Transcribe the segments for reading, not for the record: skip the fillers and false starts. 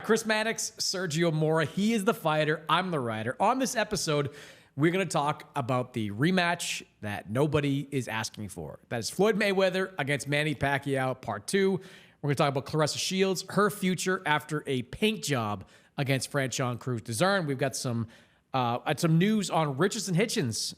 Chris Mannix, Sergio Mora. He is the fighter. I'm the writer. On this episode, we're going to talk about the rematch that nobody is asking for. That is Floyd Mayweather against Manny Pacquiao, part 2. We're going to talk about Claressa Shields, her future after a paint job against Franchon Cruz DAZN. We've got some news on Richardson Hitchens.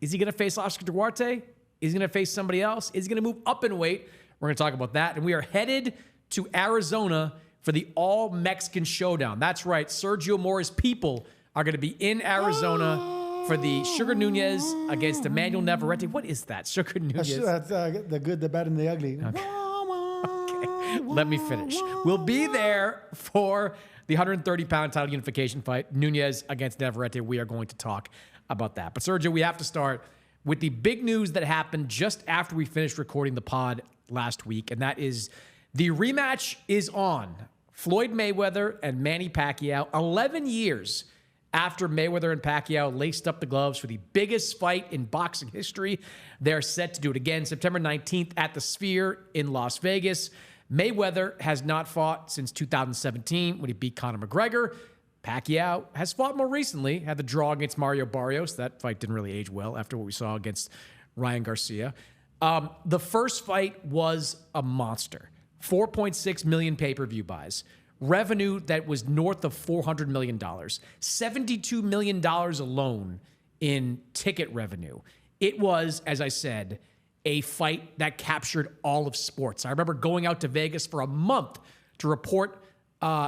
Is he going to face Oscar Duarte? Is he going to face somebody else? Is he going to move up in weight? We're going to talk about that. And we are headed to Arizona for the all-Mexican showdown. That's right. Sergio Mora's people are going to be in Arizona for the Sugar Núñez against Emanuel Navarrete. What is that? Sugar Núñez. That's the good, the bad, and the ugly. Okay. Let me finish. We'll be there for the 130-pound title unification fight, Núñez against Navarrete. We are going to talk about that. But Sergio, we have to start with the big news that happened just after we finished recording the pod last week, and that is the rematch is on. Floyd Mayweather and Manny Pacquiao, 11 years after Mayweather and Pacquiao laced up the gloves for the biggest fight in boxing history. They're set to do it again September 19th at the Sphere in Las Vegas. Mayweather has not fought since 2017 when he beat Conor McGregor. Pacquiao has fought more recently, had the draw against Mario Barrios. That fight didn't really age well after what we saw against Ryan Garcia. The first fight was a monster. 4.6 million pay-per-view buys. Revenue that was north of $400 million. $72 million alone in ticket revenue. It was, as I said, a fight that captured all of sports. I remember going out to Vegas for a month to report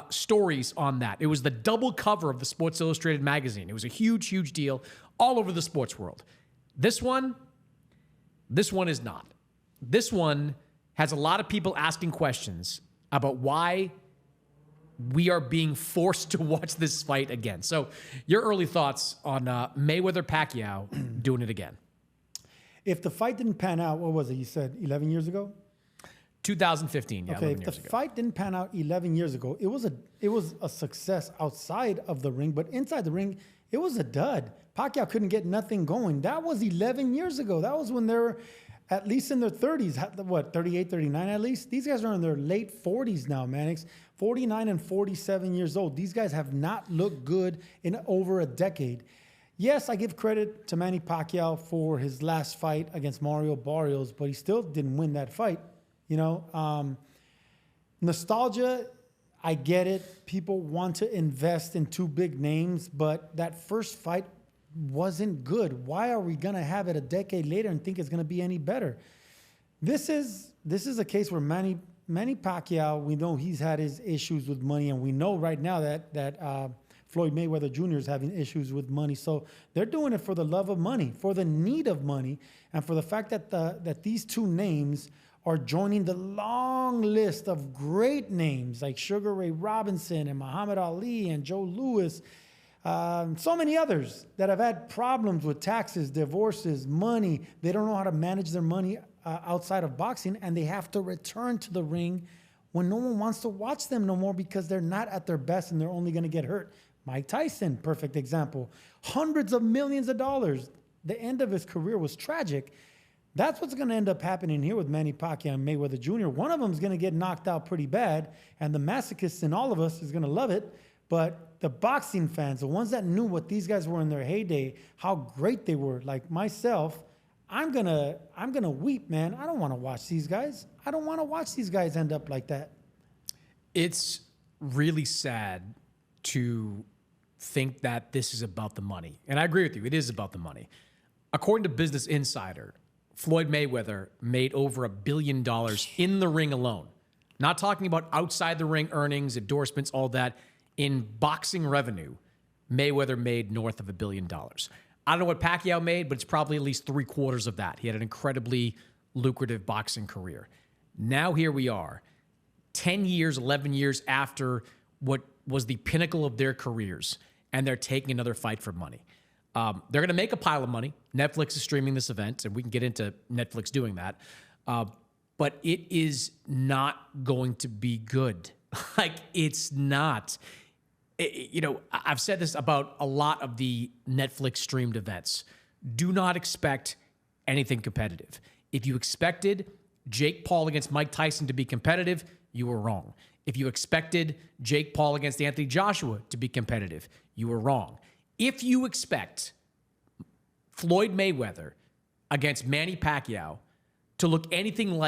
stories on that. It was the double cover of the Sports Illustrated magazine. It was a huge, huge deal all over the sports world. This one is not. This one has a lot of people asking questions about why we are being forced to watch this fight again. So your early thoughts on Mayweather-Pacquiao doing it again. If the fight didn't pan out, what was it? You said 11 years ago? 2015, yeah. Okay, if the fight didn't pan out 11 years ago, it was a success outside of the ring, but inside the ring, it was a dud. Pacquiao couldn't get nothing going. That was 11 years ago. That was when they were at least in their 30s, what, 38, 39 at least? These guys are in their late 40s now, Mannix. 49 and 47 years old. These guys have not looked good in over a decade. Yes, I give credit to Manny Pacquiao for his last fight against Mario Barrios, but he still didn't win that fight. You know, nostalgia, I get it. People want to invest in two big names, but that first fight wasn't good. Why are we going to have it a decade later and think it's going to be any better? This is a case where Manny Pacquiao, we know he's had his issues with money, and we know right now that Floyd Mayweather Jr. is having issues with money. So they're doing it for the love of money, for the need of money, and for the fact that these two names are joining the long list of great names like Sugar Ray Robinson and Muhammad Ali and Joe Louis. So many others that have had problems with taxes, divorces, money. They don't know how to manage their money outside of boxing, and they have to return to the ring when no one wants to watch them no more because they're not at their best and they're only going to get hurt. Mike Tyson, perfect example. Hundreds of millions of dollars. The end of his career was tragic. That's what's going to end up happening here with Manny Pacquiao and Mayweather Jr. One of them is going to get knocked out pretty bad, and the masochists in all of us is going to love it. But the boxing fans, the ones that knew what these guys were in their heyday, how great they were, like myself, I'm gonna weep, man. I don't want to watch these guys. I don't want to watch these guys end up like that. It's really sad to think that this is about the money. And I agree with you. It is about the money. According to Business Insider, Floyd Mayweather made over $1 billion in the ring alone. Not talking about outside the ring earnings, endorsements, all that. In boxing revenue, Mayweather made north of $1 billion. I don't know what Pacquiao made, but it's probably at least 3/4 of that. He had an incredibly lucrative boxing career. Now here we are, 10 years, 11 years after what was the pinnacle of their careers, and they're taking another fight for money. They're going to make a pile of money. Netflix is streaming this event, and we can get into Netflix doing that. But it is not going to be good. Like, it's not. You know, I've said this about a lot of the Netflix streamed events. Do not expect anything competitive. If you expected Jake Paul against Mike Tyson to be competitive, you were wrong. If you expected Jake Paul against Anthony Joshua to be competitive, you were wrong. If you expect Floyd Mayweather against Manny Pacquiao to look anything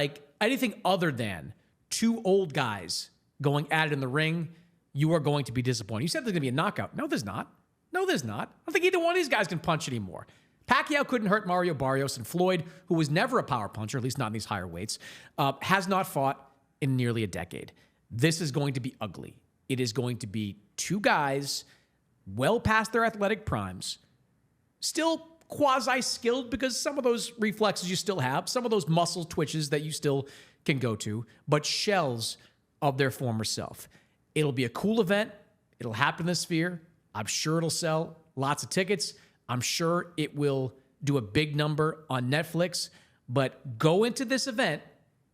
other than two old guys going at it in the ring, you are going to be disappointed. You said there's going to be a knockout. No, there's not. No, there's not. I don't think either one of these guys can punch anymore. Pacquiao couldn't hurt Mario Barrios, and Floyd, who was never a power puncher, at least not in these higher weights, has not fought in nearly a decade. This is going to be ugly. It is going to be two guys well past their athletic primes, still quasi-skilled because some of those reflexes you still have, some of those muscle twitches that you still can go to, but shells of their former self. It'll be a cool event. It'll happen in the Sphere. I'm sure it'll sell lots of tickets. I'm sure it will do a big number on Netflix, but go into this event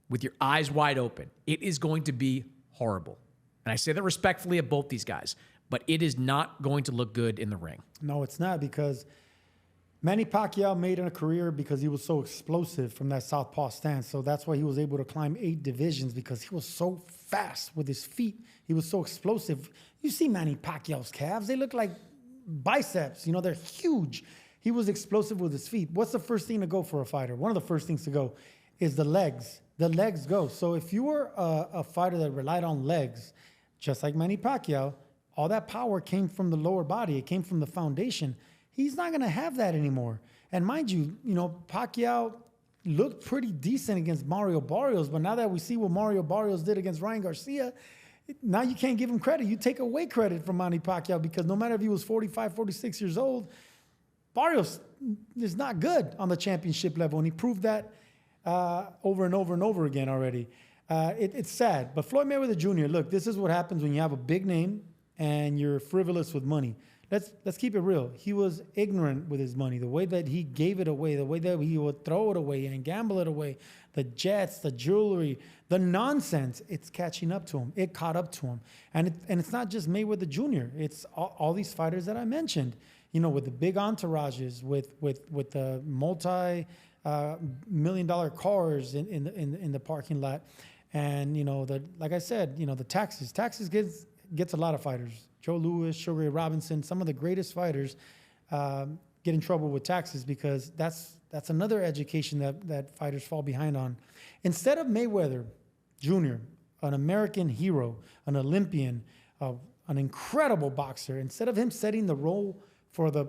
with your eyes wide open. It is going to be horrible. And I say that respectfully of both these guys, but it is not going to look good in the ring. No, it's not, because Manny Pacquiao made a career because he was so explosive from that southpaw stance. So that's why he was able to climb 8 divisions, because he was so fast with his feet. He was so explosive. You see Manny Pacquiao's calves, they look like biceps. You know, they're huge. He was explosive with his feet. What's the first thing to go for a fighter? One of the first things to go is the legs. The legs go. So if you were a fighter that relied on legs, just like Manny Pacquiao, all that power came from the lower body. It came from the foundation. He's not going to have that anymore. And mind you, Pacquiao looked pretty decent against Mario Barrios, but now that we see what Mario Barrios did against Ryan Garcia, now you can't give him credit. You take away credit from Manny Pacquiao, because no matter if he was 45, 46 years old, Barrios is not good on the championship level, and he proved that over and over and over again already. It's sad. But Floyd Mayweather Jr., look, this is what happens when you have a big name and you're frivolous with money. Let's keep it real. He was ignorant with his money. The way that he gave it away, the way that he would throw it away and gamble it away, the jets, the jewelry, the nonsense, it's catching up to him. It caught up to him. And it's not just Mayweather Jr. It's all these fighters that I mentioned, with the big entourages, with the multi-million-dollar cars in the parking lot. And, like I said, the taxes. Taxes gets a lot of fighters. Joe Louis, Sugar Ray Robinson, some of the greatest fighters get in trouble with taxes, because that's another education that fighters fall behind on. Instead of Mayweather Jr., an American hero, an Olympian, an incredible boxer, instead of him setting the role for the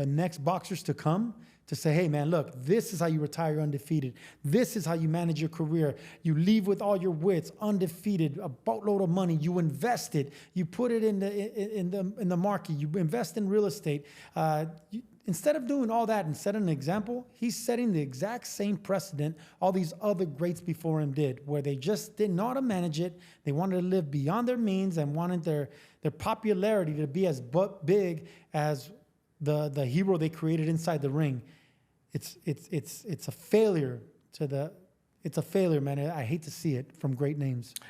next boxers to come, to say, hey, man, look, this is how you retire undefeated. This is how you manage your career. You leave with all your wits, undefeated, a boatload of money. You invest it. You put it in the market. You invest in real estate. Instead of doing all that and setting an example, he's setting the exact same precedent all these other greats before him did, where they just didn't know how to manage it. They wanted to live beyond their means and wanted their popularity to be as big as the hero they created inside the ring. It's a failure it's a failure, man. I hate to see it from great names.